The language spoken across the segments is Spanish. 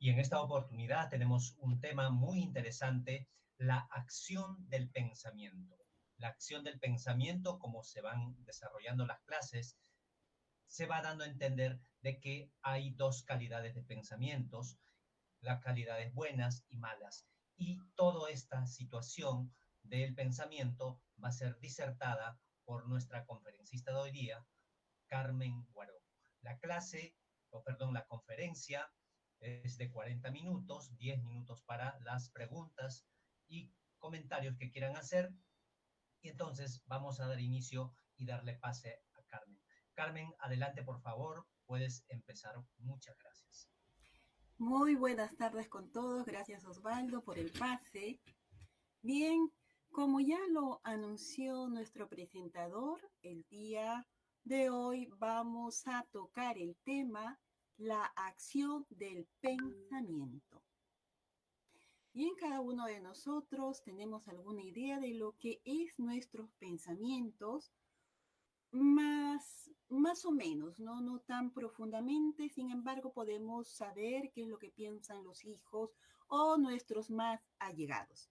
Y en esta oportunidad tenemos un tema muy interesante, la acción del pensamiento. La acción del pensamiento, como se van desarrollando las clases, se va dando a entender de que hay dos calidades de pensamientos, las calidades buenas y malas. Y toda esta situación del pensamiento va a ser disertada por nuestra conferencista de hoy día, Carmen Guaró. La clase, la conferencia es de 40 minutos, 10 minutos para las preguntas y comentarios que quieran hacer. Y entonces vamos a dar inicio y darle pase a Carmen. Carmen, adelante por favor, puedes empezar. Muchas gracias. Muy buenas tardes con todos, gracias Osvaldo por el pase. Bien, como ya lo anunció nuestro presentador, el día de hoy vamos a tocar el tema la acción del pensamiento. Y en cada uno de nosotros tenemos alguna idea de lo que es nuestros pensamientos, más o menos, no tan profundamente. Sin embargo, podemos saber qué es lo que piensan los hijos o nuestros más allegados.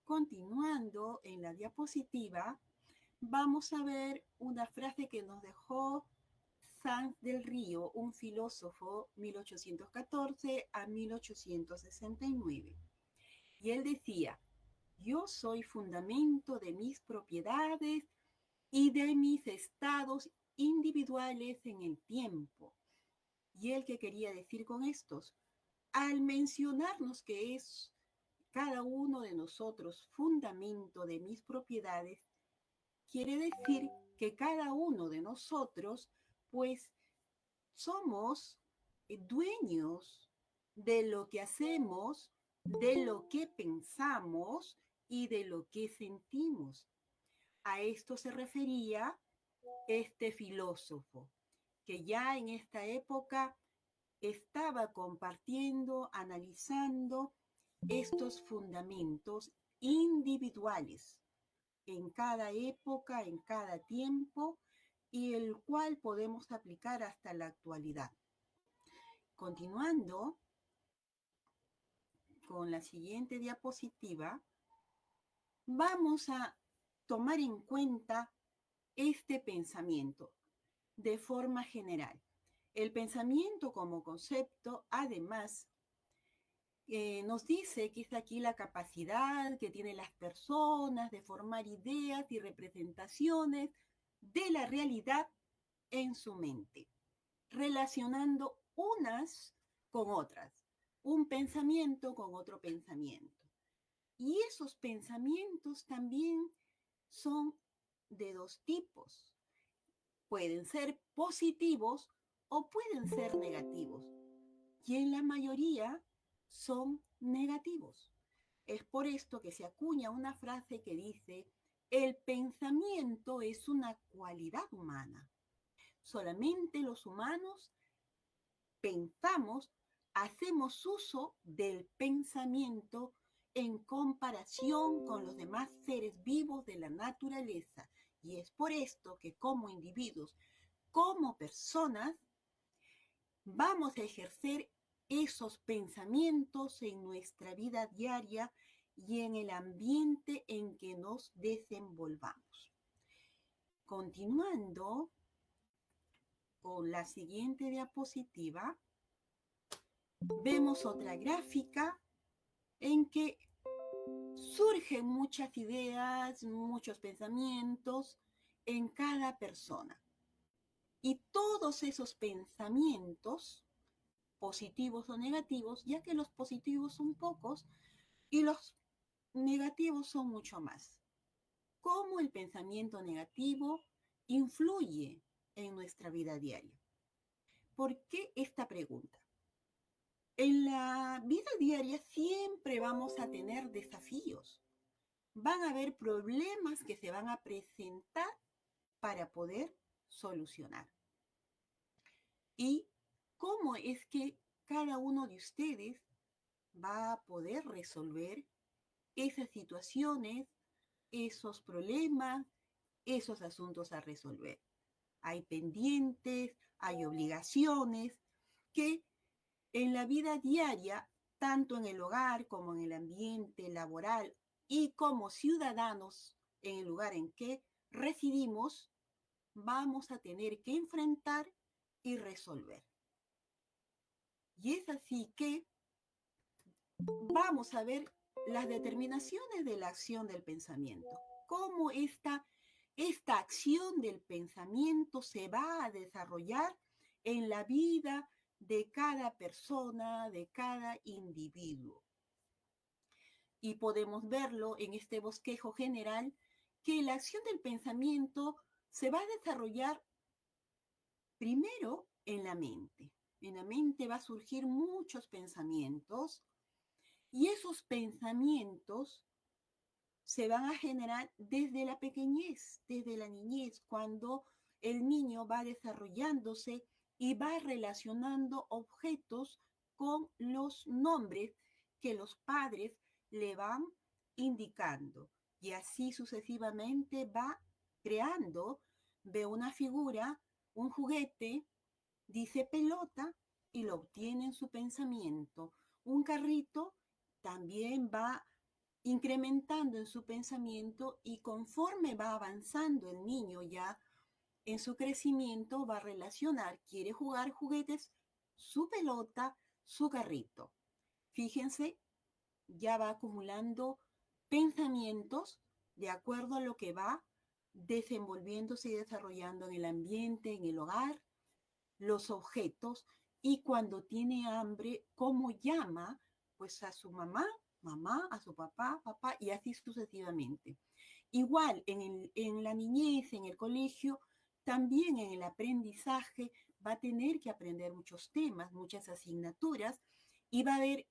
Continuando en la diapositiva, vamos a ver una frase que nos dejó Sanz del Río, un filósofo 1814 a 1869. Y él decía: yo soy fundamento de mis propiedades y de mis estados individuales en el tiempo. ¿Y él qué quería decir con estos? Al mencionarnos que es cada uno de nosotros fundamento de mis propiedades, quiere decir que cada uno de nosotros, pues, somos dueños de lo que hacemos, de lo que pensamos y de lo que sentimos. A esto se refería este filósofo, que ya en esta época estaba compartiendo, analizando estos fundamentos individuales en cada época, en cada tiempo, y el cual podemos aplicar hasta la actualidad. Continuando con la siguiente diapositiva, vamos a tomar en cuenta este pensamiento de forma general. El pensamiento como concepto, además, nos dice que está aquí la capacidad que tienen las personas de formar ideas y representaciones de la realidad en su mente, relacionando unas con otras, un pensamiento con otro pensamiento. Y esos pensamientos también son de dos tipos. Pueden ser positivos o pueden ser negativos. Y en la mayoría son negativos. Es por esto que se acuña una frase que dice: el pensamiento es una cualidad humana. Solamente los humanos pensamos, hacemos uso del pensamiento en comparación con los demás seres vivos de la naturaleza. Y es por esto que como individuos, como personas, vamos a ejercer esos pensamientos en nuestra vida diaria y en el ambiente en que nos desenvolvamos. Continuando con la siguiente diapositiva, vemos otra gráfica en que surgen muchas ideas, muchos pensamientos en cada persona. Y todos esos pensamientos, positivos o negativos, ya que los positivos son pocos y los negativos son mucho más. ¿Cómo el pensamiento negativo influye en nuestra vida diaria? ¿Por qué esta pregunta? En la vida diaria siempre vamos a tener desafíos. Van a haber problemas que se van a presentar para poder solucionar. ¿Y cómo es que cada uno de ustedes va a poder resolver esas situaciones, esos problemas, esos asuntos a resolver? Hay pendientes, hay obligaciones que en la vida diaria, tanto en el hogar como en el ambiente laboral y como ciudadanos en el lugar en que residimos, vamos a tener que enfrentar y resolver. Y es así que vamos a ver las determinaciones de la acción del pensamiento, cómo esta acción del pensamiento se va a desarrollar en la vida de cada persona, de cada individuo. Y podemos verlo en este bosquejo general, que la acción del pensamiento se va a desarrollar primero en la mente. En la mente va a surgir muchos pensamientos y esos pensamientos se van a generar desde la pequeñez, desde la niñez, cuando el niño va desarrollándose y va relacionando objetos con los nombres que los padres le van indicando. Y así sucesivamente va creando, ve una figura, un juguete, dice pelota y lo obtiene en su pensamiento. Un carrito también va incrementando en su pensamiento y conforme va avanzando el niño ya en su crecimiento va a relacionar, quiere jugar juguetes, su pelota, su carrito. Fíjense, ya va acumulando pensamientos de acuerdo a lo que va desenvolviéndose y desarrollando en el ambiente, en el hogar, los objetos, y cuando tiene hambre, ¿cómo llama? Pues a su mamá, mamá, a su papá, papá, y así sucesivamente. Igual en la niñez, en el colegio, también en el aprendizaje va a tener que aprender muchos temas, muchas asignaturas, y va a haber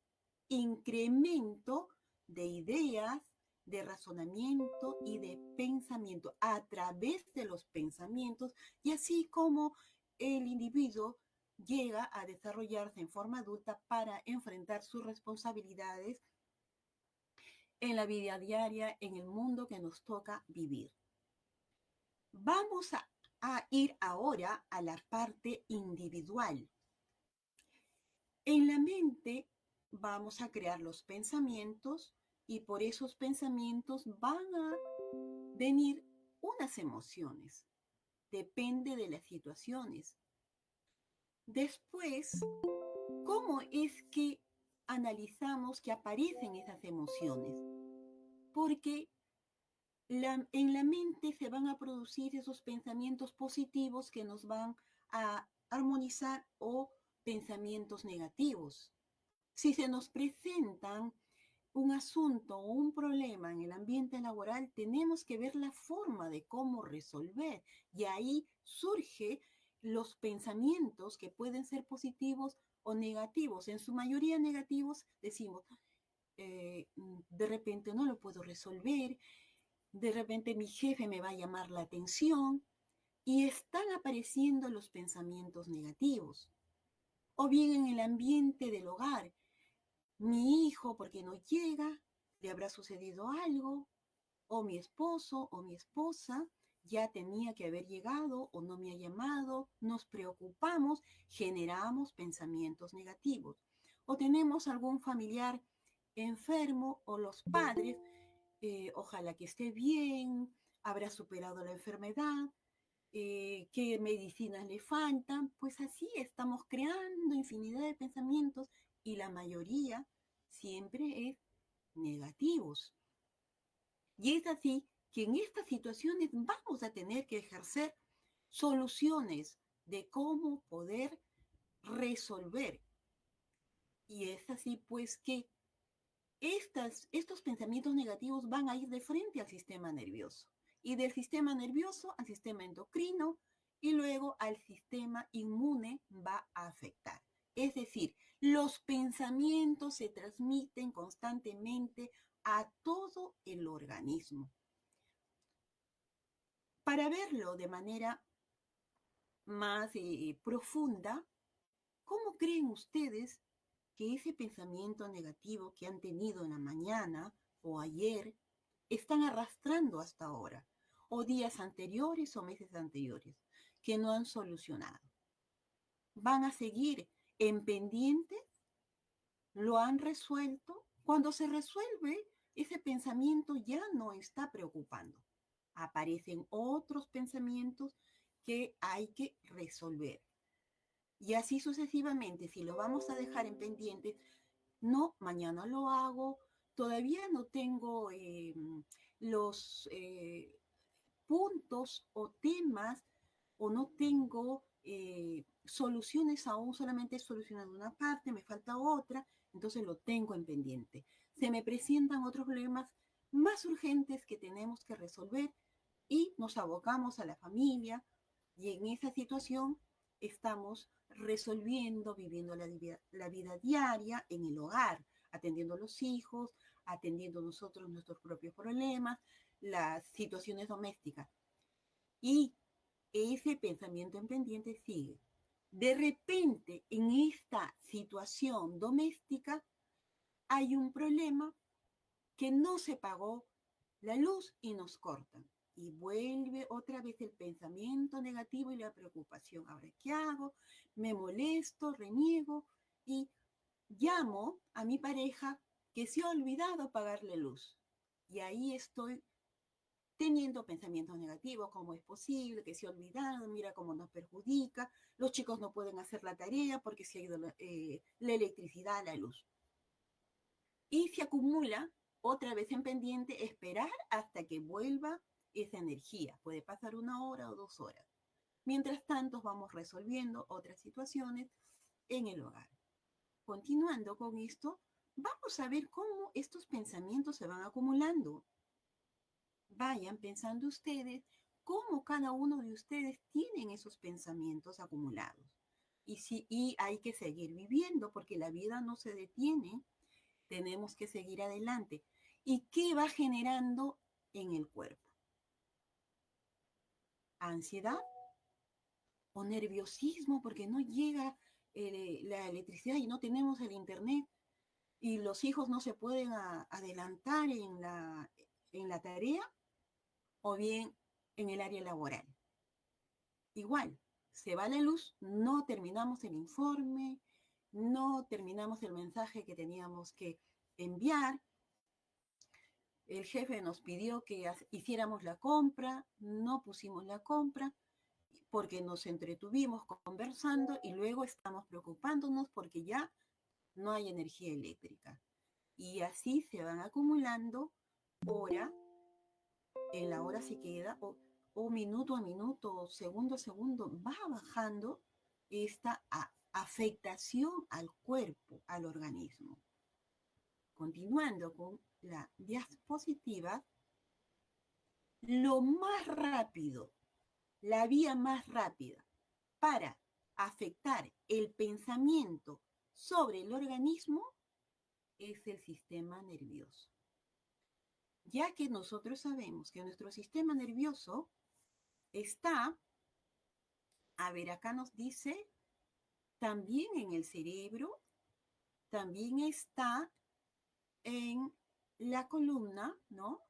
incremento de ideas, de razonamiento y de pensamiento a través de los pensamientos, y así como el individuo llega a desarrollarse en forma adulta para enfrentar sus responsabilidades en la vida diaria, en el mundo que nos toca vivir. Vamos a ir ahora a la parte individual. En la mente vamos a crear los pensamientos y por esos pensamientos van a venir unas emociones. Depende de las situaciones. Después, ¿cómo es que analizamos que aparecen esas emociones? Porque en la mente se van a producir esos pensamientos positivos que nos van a armonizar o pensamientos negativos. Si se nos presentan un asunto o un problema en el ambiente laboral, tenemos que ver la forma de cómo resolver. Y ahí surgen los pensamientos que pueden ser positivos o negativos. En su mayoría negativos decimos, de repente no lo puedo resolver, de repente mi jefe me va a llamar la atención y están apareciendo los pensamientos negativos. O bien en el ambiente del hogar, mi hijo, porque no llega, le habrá sucedido algo, o mi esposo o mi esposa ya tenía que haber llegado o no me ha llamado, nos preocupamos, generamos pensamientos negativos. O tenemos algún familiar enfermo o los padres, ojalá que esté bien, habrá superado la enfermedad, qué medicinas le faltan, pues así estamos creando infinidad de pensamientos y la mayoría siempre es negativos. Y es así que en estas situaciones vamos a tener que ejercer soluciones de cómo poder resolver. Y es así pues que estos pensamientos negativos van a ir de frente al sistema nervioso y del sistema nervioso al sistema endocrino y luego al sistema inmune va a afectar. Es decir, los pensamientos se transmiten constantemente a todo el organismo. Para verlo de manera más profunda, ¿cómo creen ustedes que ese pensamiento negativo que han tenido en la mañana o ayer están arrastrando hasta ahora, o días anteriores o meses anteriores, que no han solucionado? ¿Van a seguir en pendientes lo han resuelto. Cuando se resuelve, ese pensamiento ya no está preocupando. Aparecen otros pensamientos que hay que resolver. Y así sucesivamente, si lo vamos a dejar en pendientes, no, mañana lo hago, todavía no tengo los puntos o temas o no tengo soluciones aún, solamente he solucionado una parte, me falta otra, entonces lo tengo en pendiente. Se me presentan otros problemas más urgentes que tenemos que resolver y nos abocamos a la familia y en esa situación estamos resolviendo, viviendo la vida diaria en el hogar, atendiendo a los hijos, atendiendo nosotros nuestros propios problemas, las situaciones domésticas. Y ese pensamiento en pendiente sigue. De repente, en esta situación doméstica, hay un problema que no se pagó la luz y nos cortan. Y vuelve otra vez el pensamiento negativo y la preocupación. Ahora, ¿qué hago? Me molesto, reniego y llamo a mi pareja que se ha olvidado pagarle luz. Y ahí estoy teniendo pensamientos negativos, cómo es posible que se ha olvidado, mira cómo nos perjudica, los chicos no pueden hacer la tarea porque se ha ido la electricidad, la luz. Y se acumula otra vez en pendiente esperar hasta que vuelva esa energía. Puede pasar 1 hora o 2 horas. Mientras tanto, vamos resolviendo otras situaciones en el hogar. Continuando con esto, vamos a ver cómo estos pensamientos se van acumulando. Vayan pensando ustedes cómo cada uno de ustedes tienen esos pensamientos acumulados. Y hay que seguir viviendo porque la vida no se detiene, tenemos que seguir adelante. ¿Y qué va generando en el cuerpo? ¿Ansiedad o nerviosismo porque no llega la electricidad y no tenemos el internet y los hijos no se pueden adelantar en la tarea? ¿O bien en el área laboral? Igual, se va la luz, no terminamos el informe, no terminamos el mensaje que teníamos que enviar, el jefe nos pidió que hiciéramos la compra, no pusimos la compra porque nos entretuvimos conversando y luego estamos preocupándonos porque ya no hay energía eléctrica. Y así se van acumulando hora, en la hora se queda, o minuto a minuto, segundo a segundo, va bajando esta afectación al cuerpo, al organismo. Continuando con la diapositiva, lo más rápido, la vía más rápida para afectar el pensamiento sobre el organismo es el sistema nervioso. Ya que nosotros sabemos que nuestro sistema nervioso está, a ver, acá nos dice, también en el cerebro, también está en la columna, ¿no?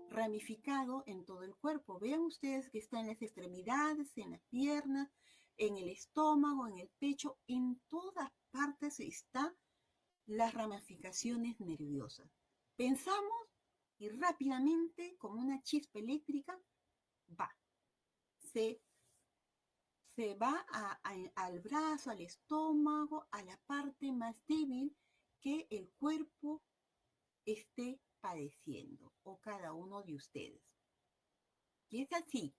Ramificado en todo el cuerpo. Vean ustedes que está en las extremidades, en las piernas, en el estómago, en el pecho, en todas partes están las ramificaciones nerviosas. Pensamos y rápidamente, como una chispa eléctrica, va. Se va al brazo, al estómago, a la parte más débil que el cuerpo esté padeciendo o cada uno de ustedes. Y es así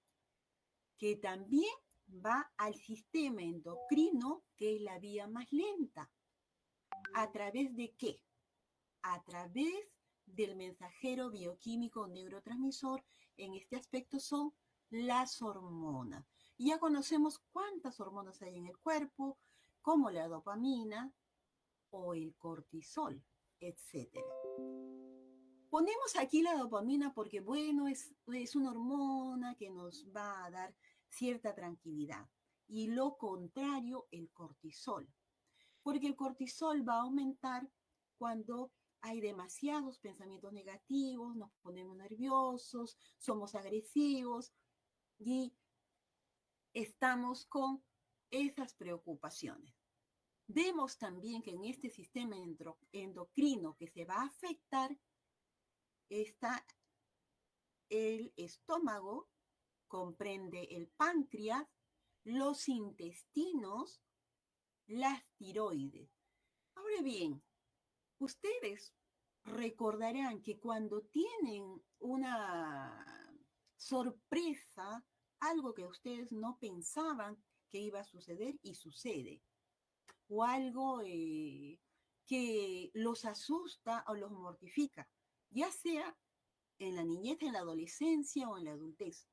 que también va al sistema endocrino, que es la vía más lenta. ¿A través de qué? A través del mensajero bioquímico neurotransmisor. En este aspecto son las hormonas. Ya conocemos cuántas hormonas hay en el cuerpo, como la dopamina o el cortisol, etc. Ponemos aquí la dopamina porque, bueno, es una hormona que nos va a dar cierta tranquilidad. Y lo contrario, el cortisol. Porque el cortisol va a aumentar cuando hay demasiados pensamientos negativos, nos ponemos nerviosos, somos agresivos y estamos con esas preocupaciones. Vemos también que en este sistema endocrino que se va a afectar está el estómago, comprende el páncreas, los intestinos, las tiroides. Ahora bien, ustedes recordarán que cuando tienen una sorpresa, algo que ustedes no pensaban que iba a suceder y sucede, o algo que los asusta o los mortifica, ya sea en la niñez, en la adolescencia o en la adultez.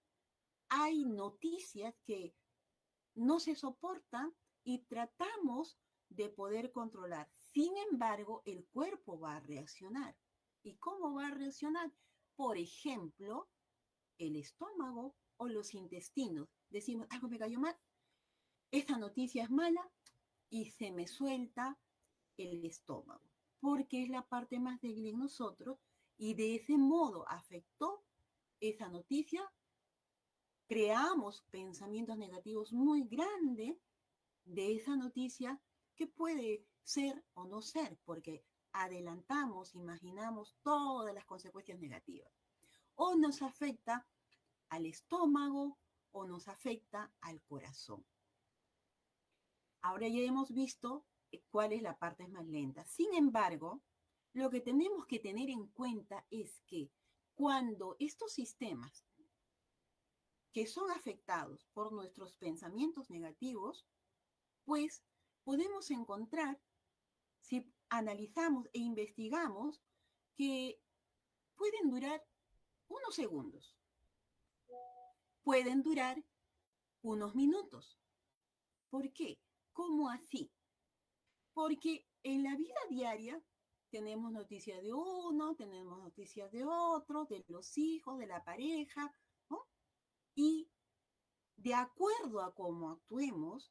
Hay noticias que no se soportan y tratamos de poder controlar. Sin embargo, el cuerpo va a reaccionar. ¿Y cómo va a reaccionar? Por ejemplo, el estómago o los intestinos. Decimos, algo me cayó mal, esta noticia es mala y se me suelta el estómago, porque es la parte más débil en nosotros y de ese modo afectó esa noticia. Creamos pensamientos negativos muy grandes de esa noticia que puede ser o no ser, porque adelantamos, imaginamos todas las consecuencias negativas. O nos afecta al estómago o nos afecta al corazón. Ahora ya hemos visto cuál es la parte más lenta. Sin embargo, lo que tenemos que tener en cuenta es que cuando estos sistemas que son afectados por nuestros pensamientos negativos, pues podemos encontrar, si analizamos e investigamos, que pueden durar unos segundos, pueden durar unos minutos. ¿Por qué? ¿Cómo así? Porque en la vida diaria tenemos noticias de uno, tenemos noticias de otro, de los hijos, de la pareja, ¿no? Y de acuerdo a cómo actuemos,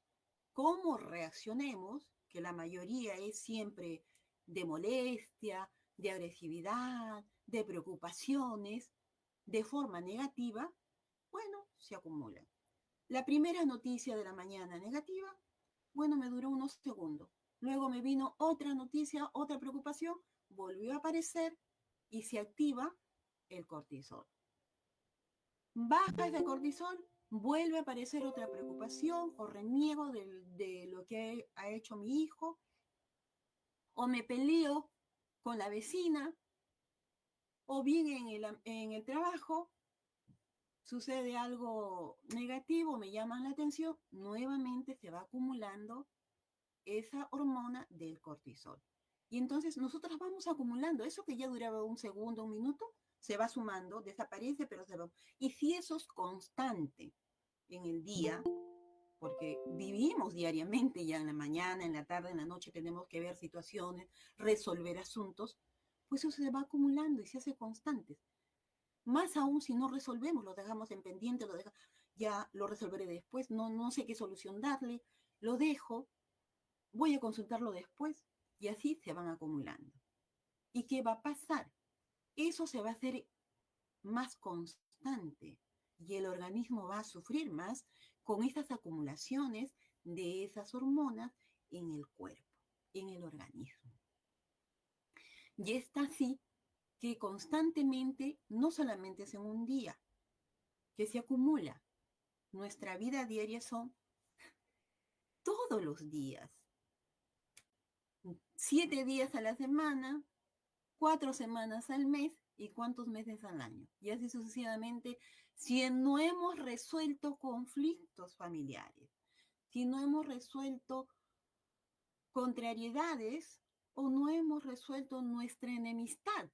cómo reaccionemos, que la mayoría es siempre de molestia, de agresividad, de preocupaciones, de forma negativa, bueno, se acumulan. La primera noticia de la mañana negativa, bueno, me duró unos segundos. Luego me vino otra noticia, otra preocupación, volvió a aparecer y se activa el cortisol. Baja ese cortisol, vuelve a aparecer otra preocupación o reniego de lo que ha hecho mi hijo, o me peleo con la vecina, o bien en el trabajo sucede algo negativo, me llaman la atención, nuevamente se va acumulando esa hormona del cortisol. Y entonces nosotros vamos acumulando eso que ya duraba un segundo, un minuto, se va sumando, desaparece, pero se va. Y si eso es constante en el día, porque vivimos diariamente, ya en la mañana, en la tarde, en la noche, tenemos que ver situaciones, resolver asuntos, pues eso se va acumulando y se hace constante. Más aún si no resolvemos, lo dejamos en pendiente, ya lo resolveré después, no sé qué solución darle, lo dejo, voy a consultarlo después, y así se van acumulando. ¿Y qué va a pasar? Eso se va a hacer más constante y el organismo va a sufrir más con estas acumulaciones de esas hormonas en el cuerpo, en el organismo. Y está así que constantemente, no solamente es en un día, que se acumula. Nuestra vida diaria son todos los días. 7 días a la semana, 4 semanas al mes y cuántos meses al año. Y así sucesivamente, si no hemos resuelto conflictos familiares, si no hemos resuelto contrariedades o no hemos resuelto nuestra enemistad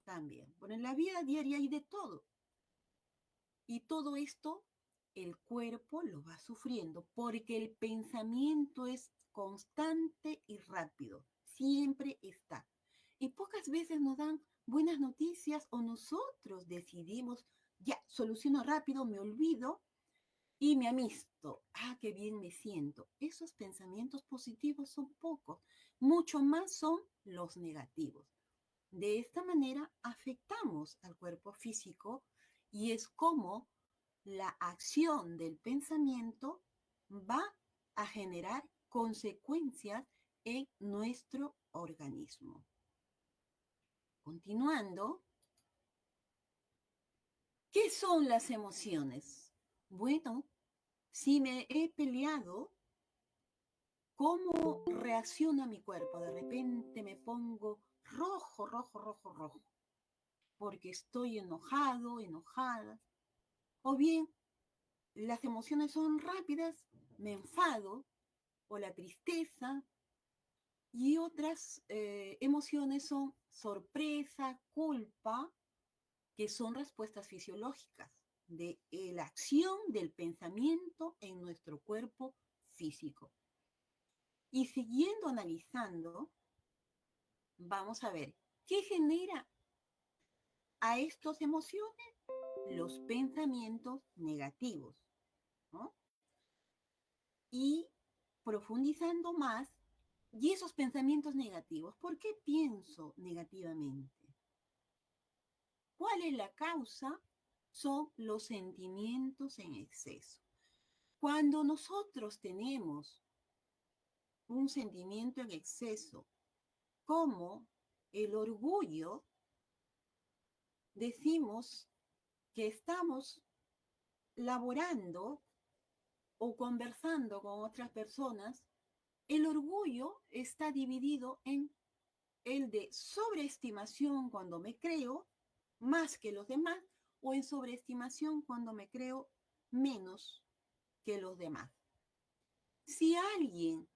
también. Bueno, en la vida diaria hay de todo. Y todo esto el cuerpo lo va sufriendo porque el pensamiento es constante y rápido. Siempre está. Y pocas veces nos dan buenas noticias o nosotros decidimos, ya, soluciono rápido, me olvido y me amisto. Ah, qué bien me siento. Esos pensamientos positivos son pocos. Mucho más son los negativos. De esta manera afectamos al cuerpo físico y es como la acción del pensamiento va a generar consecuencias en nuestro organismo. Continuando, ¿qué son las emociones? Bueno, si me he peleado, ¿cómo reacciona mi cuerpo? De repente me pongo rojo, rojo, rojo, rojo, porque estoy enojado, enojada. O bien, las emociones son rápidas, me enfado, o la tristeza, y otras emociones son sorpresa, culpa, que son respuestas fisiológicas de la acción del pensamiento en nuestro cuerpo físico. Y siguiendo analizando, vamos a ver, ¿qué genera a estas emociones? Los pensamientos negativos, ¿no? Y profundizando más, y esos pensamientos negativos, ¿por qué pienso negativamente? ¿Cuál es la causa? Son los sentimientos en exceso. Cuando nosotros tenemos un sentimiento en exceso, como el orgullo, decimos que estamos laborando o conversando con otras personas, el orgullo está dividido en el de sobreestimación cuando me creo más que los demás o en sobreestimación cuando me creo menos que los demás. Si alguien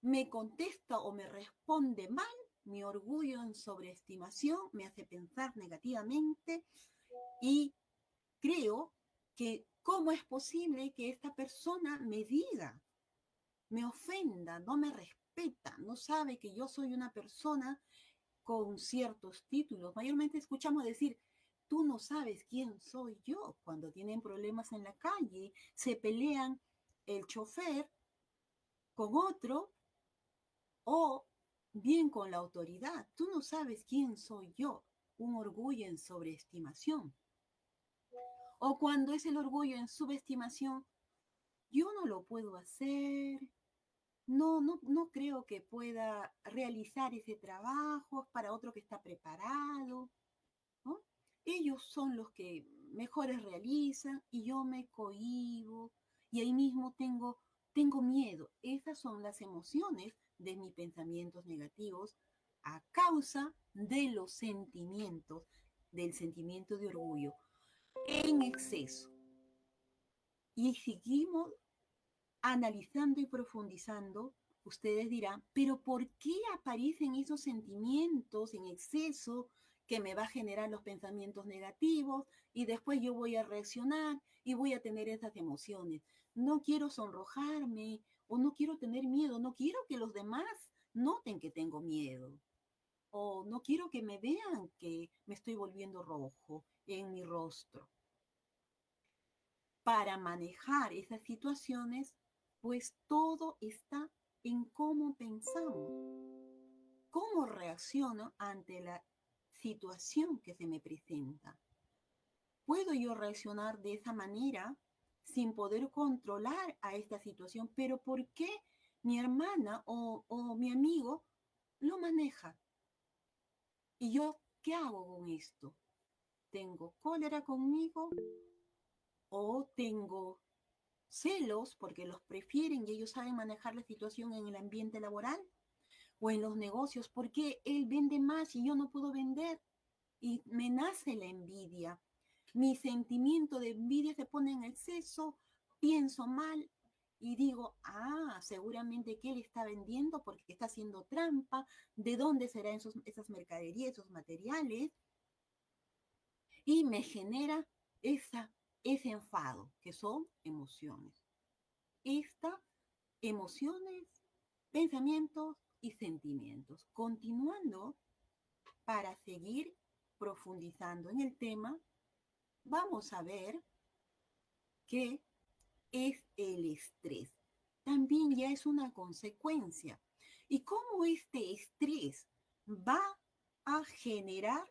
me contesta o me responde mal, mi orgullo en sobreestimación me hace pensar negativamente y creo que cómo es posible que esta persona me diga, me ofenda, no me respeta, no sabe que yo soy una persona con ciertos títulos. Mayormente escuchamos decir, tú no sabes quién soy yo. Cuando tienen problemas en la calle, se pelean el chofer con otro o bien con la autoridad. Tú no sabes quién soy yo. Un orgullo en sobreestimación. O cuando es el orgullo en subestimación, yo no lo puedo hacer, no creo que pueda realizar ese trabajo, es para otro que está preparado, ¿no? Ellos son los que mejores realizan y yo me cohíbo y ahí mismo tengo miedo. Esas son las emociones de mis pensamientos negativos a causa de los sentimientos, del sentimiento de orgullo en exceso. Y seguimos analizando y profundizando, ustedes dirán, pero ¿por qué aparecen esos sentimientos en exceso que me va a generar los pensamientos negativos y después yo voy a reaccionar y voy a tener esas emociones? No quiero sonrojarme o no quiero tener miedo, no quiero que los demás noten que tengo miedo o no quiero que me vean que me estoy volviendo rojo en mi rostro. Para manejar esas situaciones, pues todo está en cómo pensamos, cómo reacciono ante la situación que se me presenta. ¿Puedo yo reaccionar de esa manera sin poder controlar a esta situación? Pero ¿por qué mi hermana o mi amigo lo maneja? ¿Y yo qué hago con esto? ¿Tengo cólera conmigo o tengo celos porque los prefieren y ellos saben manejar la situación en el ambiente laboral o en los negocios? Porque él vende más y yo no puedo vender y me nace la envidia? Mi sentimiento de envidia se pone en exceso, pienso mal y digo, seguramente que él está vendiendo porque está haciendo trampa, ¿de dónde serán esas mercaderías, esos materiales? Y me genera ese enfado, que son emociones. Estas emociones, pensamientos y sentimientos. Continuando, para seguir profundizando en el tema, vamos a ver qué es el estrés. También ya es una consecuencia. Y cómo este estrés va a generar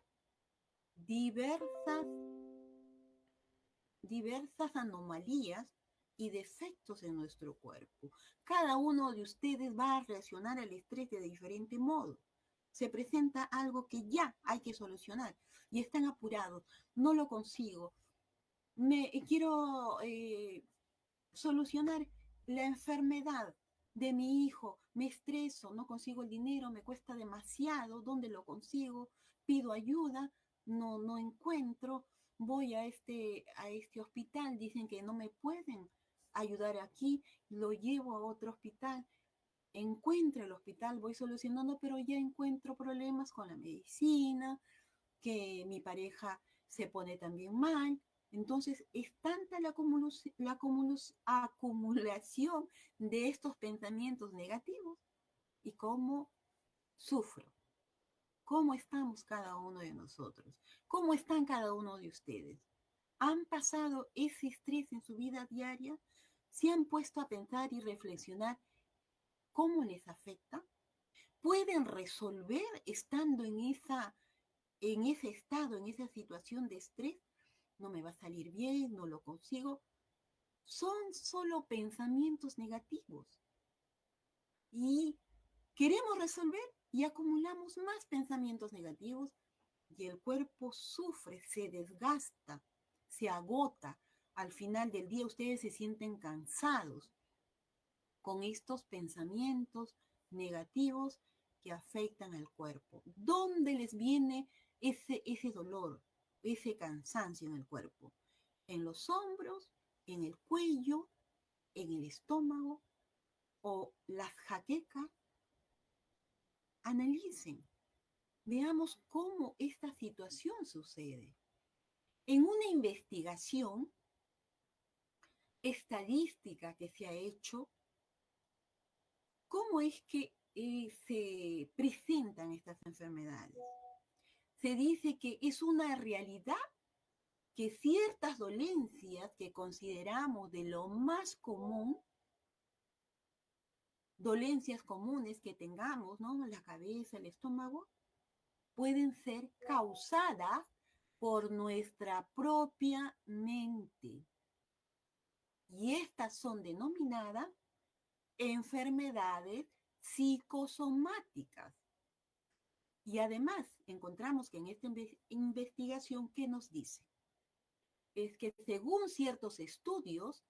diversas anomalías y defectos en nuestro cuerpo. Cada uno de ustedes va a reaccionar al estrés de diferente modo. Se presenta algo que ya hay que solucionar y están apurados. No lo consigo. Quiero solucionar la enfermedad de mi hijo, me estreso, no consigo el dinero, me cuesta demasiado, ¿dónde lo consigo? Pido ayuda, no encuentro, voy a este hospital, dicen que no me pueden ayudar aquí, lo llevo a otro hospital, encuentro el hospital, voy solucionando, pero ya encuentro problemas con la medicina, que mi pareja se pone también mal. Entonces, es tanta acumulación de estos pensamientos negativos y cómo sufro. ¿Cómo estamos cada uno de nosotros? ¿Cómo están cada uno de ustedes? ¿Han pasado ese estrés en su vida diaria? ¿Se han puesto a pensar y reflexionar cómo les afecta? ¿Pueden resolver estando en ese estado, en esa situación de estrés? No me va a salir bien, no lo consigo. Son solo pensamientos negativos. Y queremos resolver y acumulamos más pensamientos negativos y el cuerpo sufre, se desgasta, se agota. Al final del día ustedes se sienten cansados con estos pensamientos negativos que afectan al cuerpo. ¿Dónde les viene ese dolor, ese cansancio en el cuerpo? ¿En los hombros, en el cuello, en el estómago o las jaquecas? Analicen, veamos cómo esta situación sucede. En una investigación estadística que se ha hecho, ¿cómo es que se presentan estas enfermedades? Se dice que es una realidad que ciertas dolencias que consideramos de lo más común, dolencias comunes que tengamos, ¿no? La cabeza, el estómago, pueden ser causadas por nuestra propia mente. Y estas son denominadas enfermedades psicosomáticas. Y además encontramos que en esta investigación, ¿qué nos dice? Es que según ciertos estudios,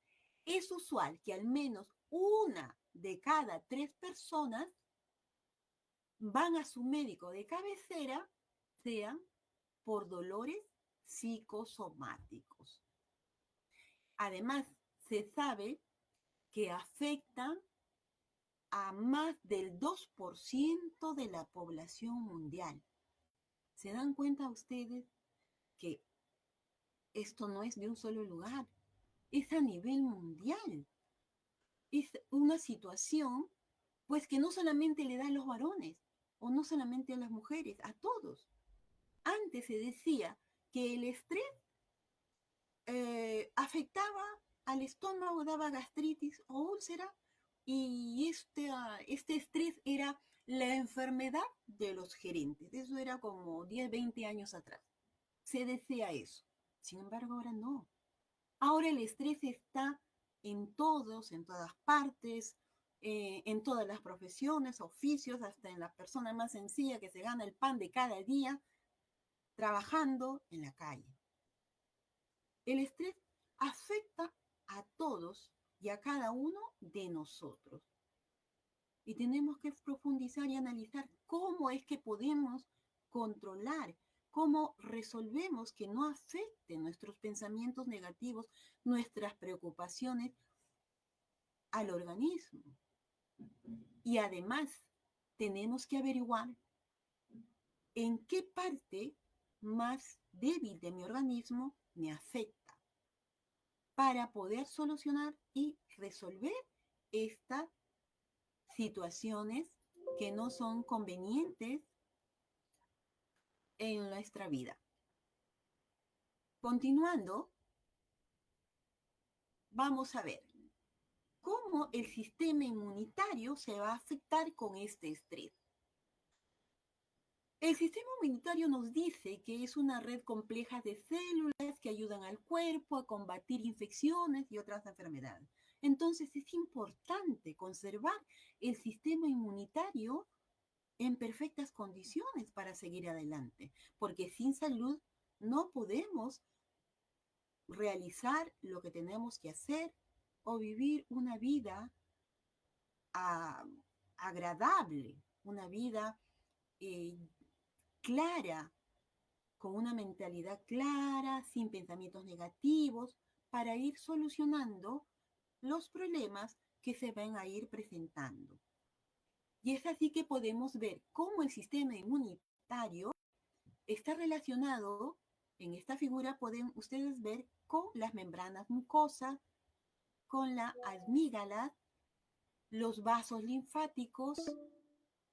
es usual que al menos una de cada 3 personas van a su médico de cabecera, sean por dolores psicosomáticos. Además, se sabe que afectan a más del 2% de la población mundial. ¿Se dan cuenta ustedes que esto no es de un solo lugar? Es a nivel mundial. Es una situación, pues, que no solamente le da a los varones, o no solamente a las mujeres, a todos. Antes se decía que el estrés afectaba al estómago, daba gastritis o úlcera, y este estrés era la enfermedad de los gerentes. Eso era como 10, 20 años atrás. Se decía eso. Sin embargo, ahora no. Ahora el estrés está en todas partes, en todas las profesiones, oficios, hasta en la persona más sencilla que se gana el pan de cada día, trabajando en la calle. El estrés afecta a todos y a cada uno de nosotros. Y tenemos que profundizar y analizar cómo es que podemos controlar, cómo resolvemos que no afecten nuestros pensamientos negativos, nuestras preocupaciones al organismo. Y además, tenemos que averiguar en qué parte más débil de mi organismo me afecta para poder solucionar y resolver estas situaciones que no son convenientes en nuestra vida. Continuando, vamos a ver cómo el sistema inmunitario se va a afectar con este estrés. El sistema inmunitario nos dice que es una red compleja de células que ayudan al cuerpo a combatir infecciones y otras enfermedades. Entonces es importante conservar el sistema inmunitario en perfectas condiciones para seguir adelante, porque sin salud no podemos realizar lo que tenemos que hacer o vivir una vida agradable, una vida eh, clara, con una mentalidad clara, sin pensamientos negativos, para ir solucionando los problemas que se van a ir presentando. Y es así que podemos ver cómo el sistema inmunitario está relacionado, en esta figura pueden ustedes ver con las membranas mucosas, con la amígdala, los vasos linfáticos,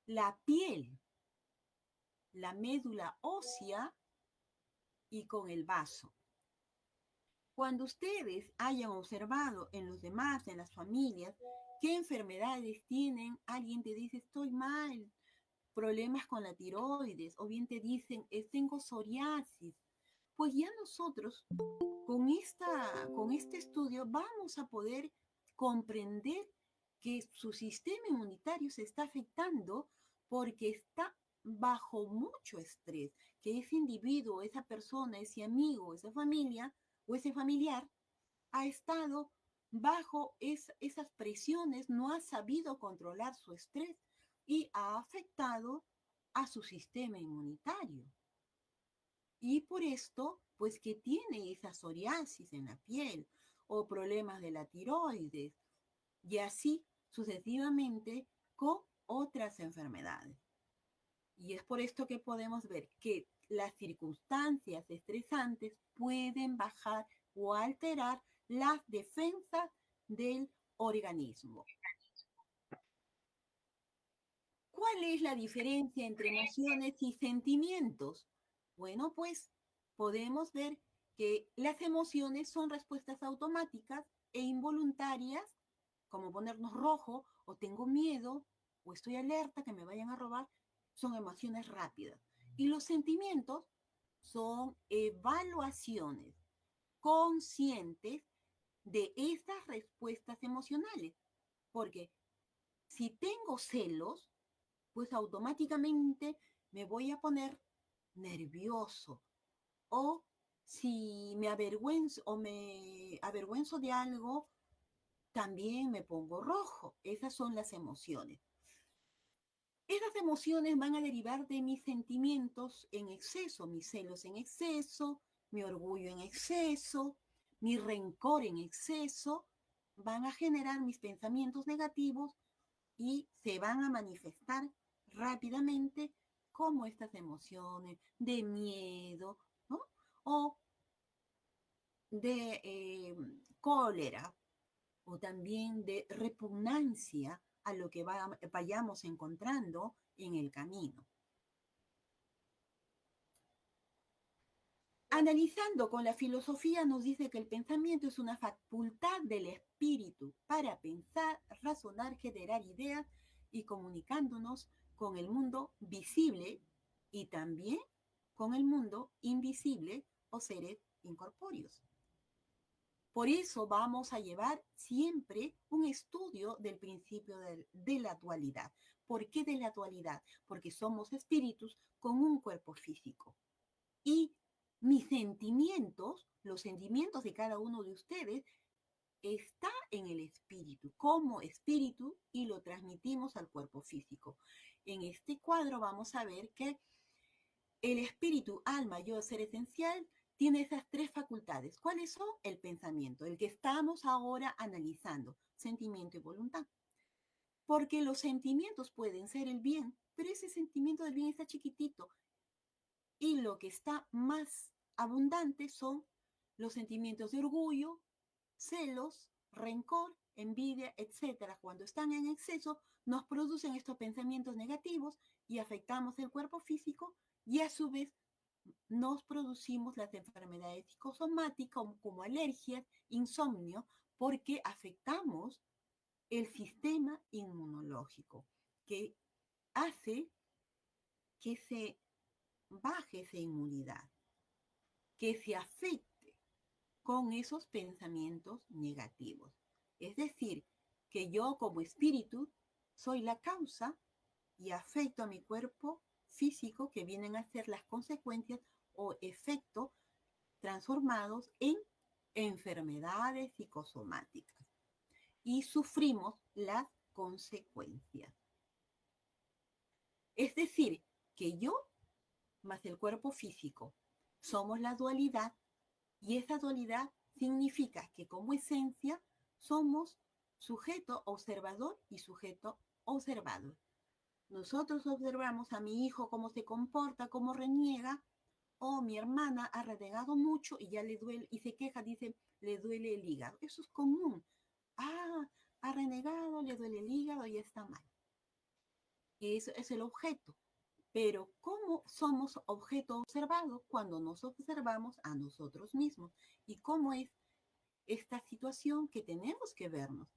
la piel, la médula ósea y con el vaso. Cuando ustedes hayan observado en los demás, en las familias, qué enfermedades tienen, alguien te dice, estoy mal, problemas con la tiroides, o bien te dicen, tengo psoriasis, pues ya nosotros con este estudio vamos a poder comprender que su sistema inmunitario se está afectando porque está bajo mucho estrés, que ese individuo, esa persona, ese amigo, esa familia o ese familiar ha estado bajo esas presiones, no ha sabido controlar su estrés y ha afectado a su sistema inmunitario. Y por esto, pues que tiene esa psoriasis en la piel o problemas de la tiroides y así sucesivamente con otras enfermedades. Y es por esto que podemos ver que las circunstancias estresantes pueden bajar o alterar las defensas del organismo. ¿Cuál es la diferencia entre emociones y sentimientos? Bueno, pues podemos ver que las emociones son respuestas automáticas e involuntarias, como ponernos rojo o tengo miedo o estoy alerta que me vayan a robar, son emociones rápidas. Y los sentimientos son evaluaciones conscientes de estas respuestas emocionales. Porque si tengo celos, pues automáticamente me voy a poner nervioso. O si me avergüenzo de algo, también me pongo rojo. Esas son las emociones. Esas emociones van a derivar de mis sentimientos en exceso, mis celos en exceso, mi orgullo en exceso, mi rencor en exceso, van a generar mis pensamientos negativos y se van a manifestar rápidamente como estas emociones de miedo, ¿no? O de cólera o también de repugnancia a lo que vayamos encontrando en el camino. Analizando con la filosofía nos dice que el pensamiento es una facultad del espíritu para pensar, razonar, generar ideas y comunicándonos con el mundo visible y también con el mundo invisible o seres incorpóreos. Por eso vamos a llevar siempre un estudio del principio de la dualidad. ¿Por qué de la dualidad? Porque somos espíritus con un cuerpo físico. Y mis sentimientos, los sentimientos de cada uno de ustedes, está en el espíritu, como espíritu, y lo transmitimos al cuerpo físico. En este cuadro vamos a ver que el espíritu, alma, yo, ser esencial, tiene esas tres facultades. ¿Cuáles son? El pensamiento, el que estamos ahora analizando, sentimiento y voluntad. Porque los sentimientos pueden ser el bien, pero ese sentimiento del bien está chiquitito. Y lo que está más abundante son los sentimientos de orgullo, celos, rencor, envidia, etcétera. Cuando están en exceso, nos producen estos pensamientos negativos y afectamos el cuerpo físico y a su vez nos producimos las enfermedades psicosomáticas como alergias, insomnio, porque afectamos el sistema inmunológico, que hace que se baje esa inmunidad, que se afecte con esos pensamientos negativos. Es decir, que yo como espíritu soy la causa y afecto a mi cuerpo físico, que vienen a ser las consecuencias o efectos transformados en enfermedades psicosomáticas. Y sufrimos las consecuencias. Es decir, que yo más el cuerpo físico somos la dualidad, y esa dualidad significa que como esencia somos sujeto observador y sujeto observado. Nosotros observamos a mi hijo cómo se comporta, cómo reniega, o mi hermana ha renegado mucho y ya le duele y se queja, dice, le duele el hígado. Eso es común. Ah, ha renegado, le duele el hígado y está mal. Eso es el objeto. Pero ¿cómo somos objeto observado cuando nos observamos a nosotros mismos? ¿Y cómo es esta situación que tenemos que vernos?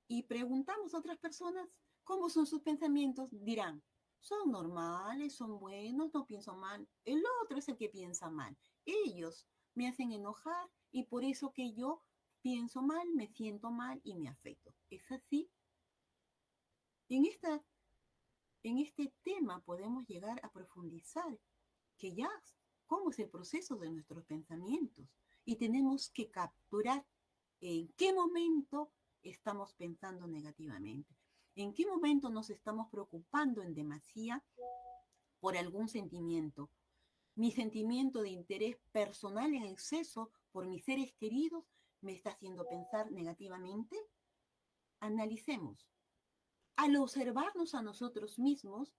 Y preguntamos a otras personas cómo son sus pensamientos, dirán, son normales, son buenos, no pienso mal. El otro es el que piensa mal. Ellos me hacen enojar y por eso que yo pienso mal, me siento mal y me afecto. ¿Es así? En, esta, en este tema podemos llegar a profundizar que ya cómo es el proceso de nuestros pensamientos y tenemos que capturar en qué momento estamos pensando negativamente, en qué momento nos estamos preocupando en demasía por algún sentimiento. Mi sentimiento de interés personal en exceso por mis seres queridos me está haciendo pensar negativamente. Analicemos. Al observarnos a nosotros mismos,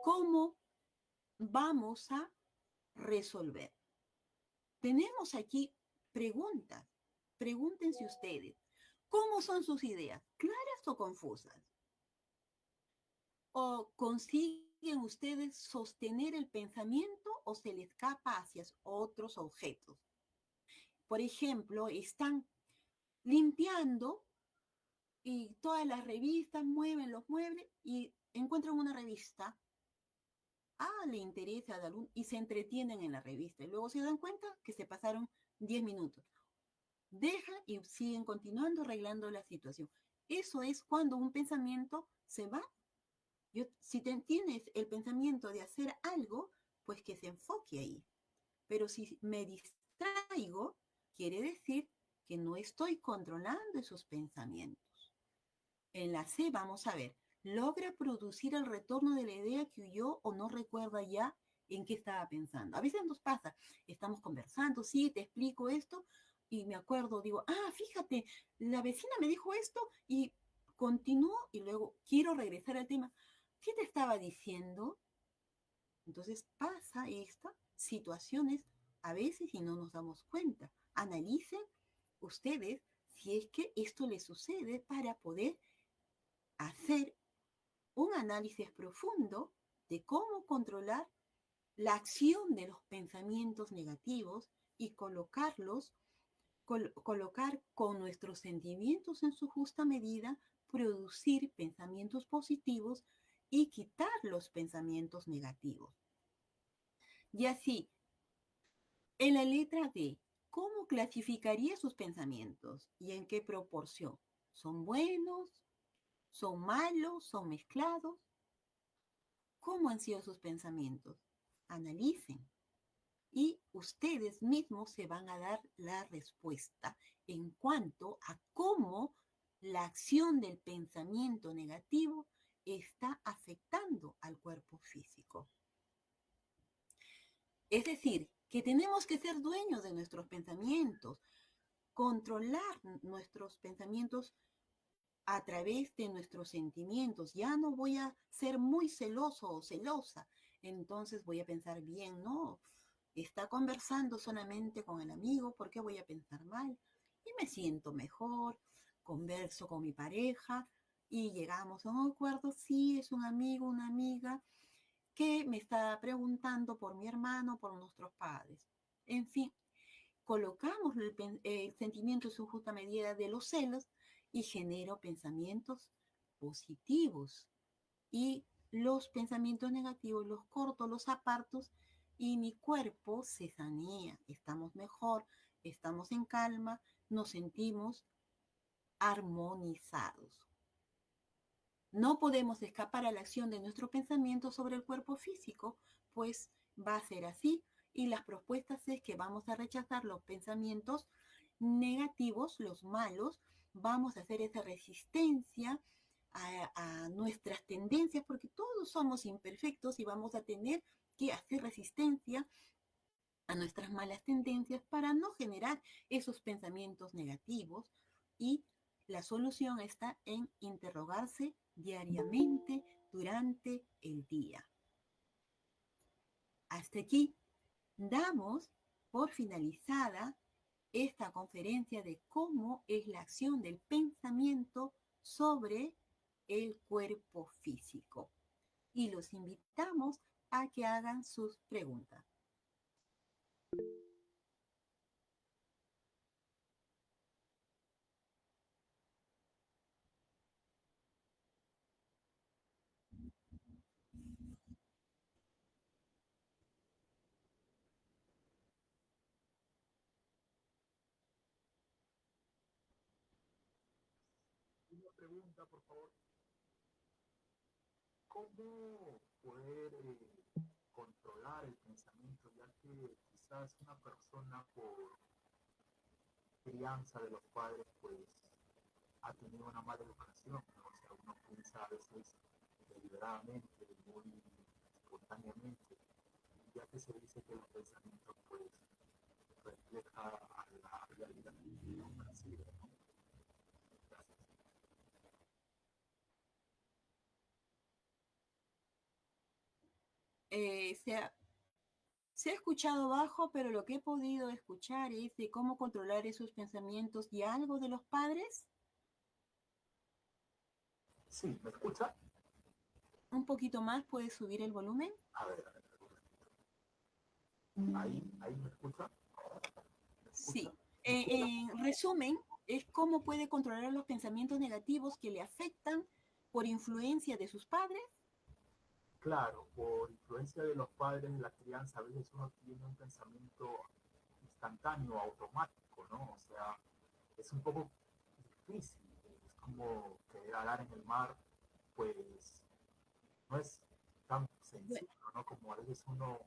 ¿cómo vamos a resolver? Tenemos aquí preguntas. Pregúntense ustedes, ¿cómo son sus ideas? ¿Claras o confusas? ¿O consiguen ustedes sostener el pensamiento o se les escapa hacia otros objetos? Por ejemplo, están limpiando y todas las revistas mueven los muebles y encuentran una revista. Le interesa de algún y se entretienen en la revista. Y luego se dan cuenta que se pasaron 10 minutos. Dejan y siguen continuando arreglando la situación. Eso es cuando un pensamiento se va. Si tienes el pensamiento de hacer algo, pues que se enfoque ahí. Pero si me distraigo, quiere decir que no estoy controlando esos pensamientos. En la C vamos a ver, logra producir el retorno de la idea que huyó o no recuerda ya en qué estaba pensando. A veces nos pasa, estamos conversando, sí, te explico esto, y me acuerdo, digo, fíjate, la vecina me dijo esto y continúo y luego quiero regresar al tema. ¿Qué te estaba diciendo? Entonces pasa estas situaciones a veces y no nos damos cuenta. Analicen ustedes si es que esto les sucede para poder hacer un análisis profundo de cómo controlar la acción de los pensamientos negativos y colocar con nuestros sentimientos en su justa medida, producir pensamientos positivos y quitar los pensamientos negativos. Y así, en la letra D, ¿cómo clasificaría sus pensamientos y en qué proporción? ¿Son buenos? ¿Son malos? ¿Son mezclados? ¿Cómo han sido sus pensamientos? Analicen. Y ustedes mismos se van a dar la respuesta en cuanto a cómo la acción del pensamiento negativo está afectando al cuerpo físico. Es decir, que tenemos que ser dueños de nuestros pensamientos, controlar nuestros pensamientos a través de nuestros sentimientos. Ya no voy a ser muy celoso o celosa, entonces voy a pensar bien, no, está conversando solamente con el amigo, ¿por qué voy a pensar mal? Y me siento mejor, converso con mi pareja y llegamos a un acuerdo, sí, es un amigo, una amiga que me está preguntando por mi hermano, por nuestros padres. En fin, colocamos el sentimiento en su justa medida de los celos y genero pensamientos positivos. Y los pensamientos negativos los corto, los aparto y mi cuerpo se sanea. Estamos mejor, estamos en calma nos sentimos armonizados. No podemos escapar a la acción de nuestro pensamiento sobre el cuerpo físico, pues va a ser así. Y las propuestas es que vamos a rechazar los pensamientos negativos, los malos, vamos a hacer esa resistencia a nuestras tendencias, porque todos somos imperfectos y vamos a tener que hacer resistencia a nuestras malas tendencias para no generar esos pensamientos negativos. Y la solución está en interrogarse diariamente durante el día. Hasta aquí damos por finalizada esta conferencia de cómo es la acción del pensamiento sobre el cuerpo físico. Y los invitamos a que hagan sus preguntas. Una pregunta, por favor. ¿Cómo poder controlar el pensamiento, ya que quizás una persona por crianza de los padres, pues ha tenido una mala educación, ¿no? O sea, uno piensa a veces deliberadamente, muy espontáneamente, ya que se dice que el pensamiento pues refleja a la realidad que uno percibe, ¿no? Gracias. Eh, se, ha, se ha escuchado bajo, pero lo que he podido escuchar es de cómo controlar esos pensamientos y algo de los padres. Sí, ¿me escucha? Un poquito más, ¿puedes subir el volumen? A ver, ahí me escucha, ¿me escucha? Sí. En resumen, es cómo puede controlar los pensamientos negativos que le afectan por influencia de sus padres. Claro, por influencia de los padres en la crianza, a veces uno tiene un pensamiento instantáneo, automático, ¿no? O sea, es un poco difícil, es como querer nadar en el mar, pues no es tan Bueno, sencillo, ¿no? Como a veces uno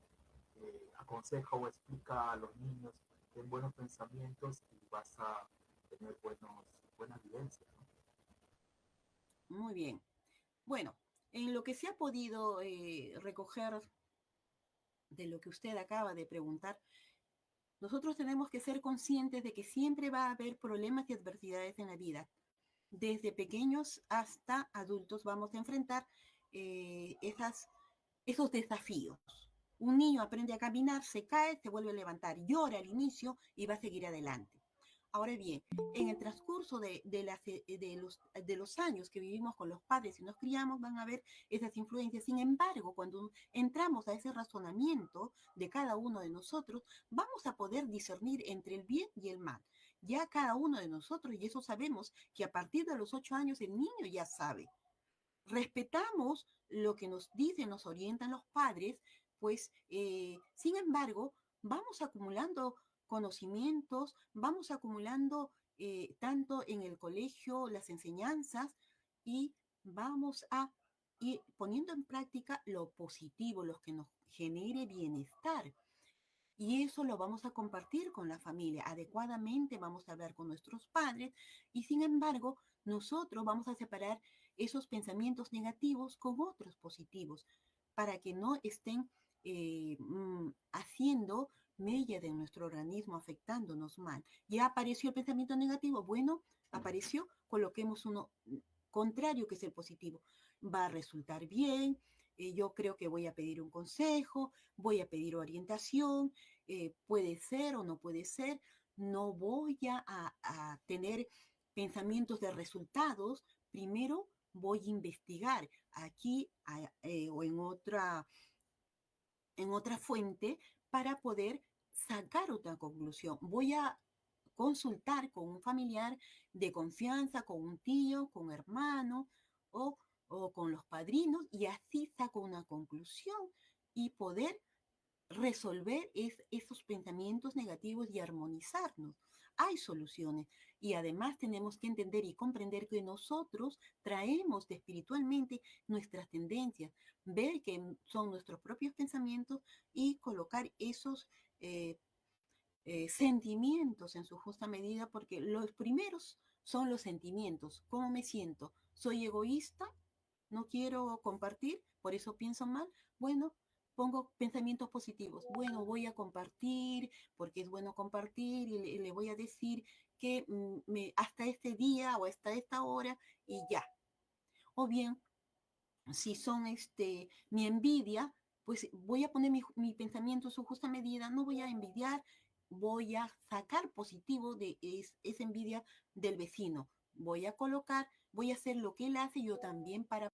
aconseja o explica a los niños, ten buenos pensamientos y vas a tener buenas vivencias, ¿no? muy bien. Bueno, en lo que se ha podido recoger de lo que usted acaba de preguntar, nosotros tenemos que ser conscientes de que siempre va a haber problemas y adversidades en la vida. Desde pequeños hasta adultos vamos a enfrentar esos desafíos. Un niño aprende a caminar, se cae, se vuelve a levantar, llora al inicio y va a seguir adelante. Ahora bien, en el transcurso de los años que vivimos con los padres y nos criamos, van a haber esas influencias. Sin embargo, cuando entramos a ese razonamiento de cada uno de nosotros, vamos a poder discernir entre el bien y el mal. Ya cada uno de nosotros, y eso sabemos que a partir de los 8 años el niño ya sabe. Respetamos lo que nos dicen, nos orientan los padres, pues sin embargo, vamos acumulando conocimientos, vamos acumulando tanto en el colegio las enseñanzas y vamos a ir poniendo en práctica lo positivo, lo que nos genere bienestar. Y eso lo vamos a compartir con la familia. Adecuadamente vamos a hablar con nuestros padres y sin embargo nosotros vamos a separar esos pensamientos negativos con otros positivos para que no estén haciendo mella de nuestro organismo, afectándonos mal. Ya apareció el pensamiento negativo, bueno, apareció, coloquemos uno contrario que es el positivo. Va a resultar bien, yo creo que voy a pedir un consejo, voy a pedir orientación, puede ser o no puede ser, no voy a tener pensamientos de resultados, primero voy a investigar aquí o en otra fuente para poder sacar otra conclusión. Voy a consultar con un familiar de confianza, con un tío, con un hermano o con los padrinos y así saco una conclusión y poder resolver esos pensamientos negativos y armonizarnos. hay soluciones. Y además tenemos que entender y comprender que nosotros traemos de espiritualmente nuestras tendencias, ver que son nuestros propios pensamientos y colocar esos sentimientos en su justa medida, porque los primeros son los sentimientos. ¿Cómo me siento? ¿Soy egoísta? ¿No quiero compartir? ¿Por eso pienso mal? Bueno, pongo pensamientos positivos. Bueno, voy a compartir porque es bueno compartir y le voy a decir que hasta este día o hasta esta hora y ya. O bien, si son mi envidia, pues voy a poner mi pensamiento en su justa medida, no voy a envidiar, voy a sacar positivo de esa envidia del vecino. Voy a colocar, voy a hacer lo que él hace yo también para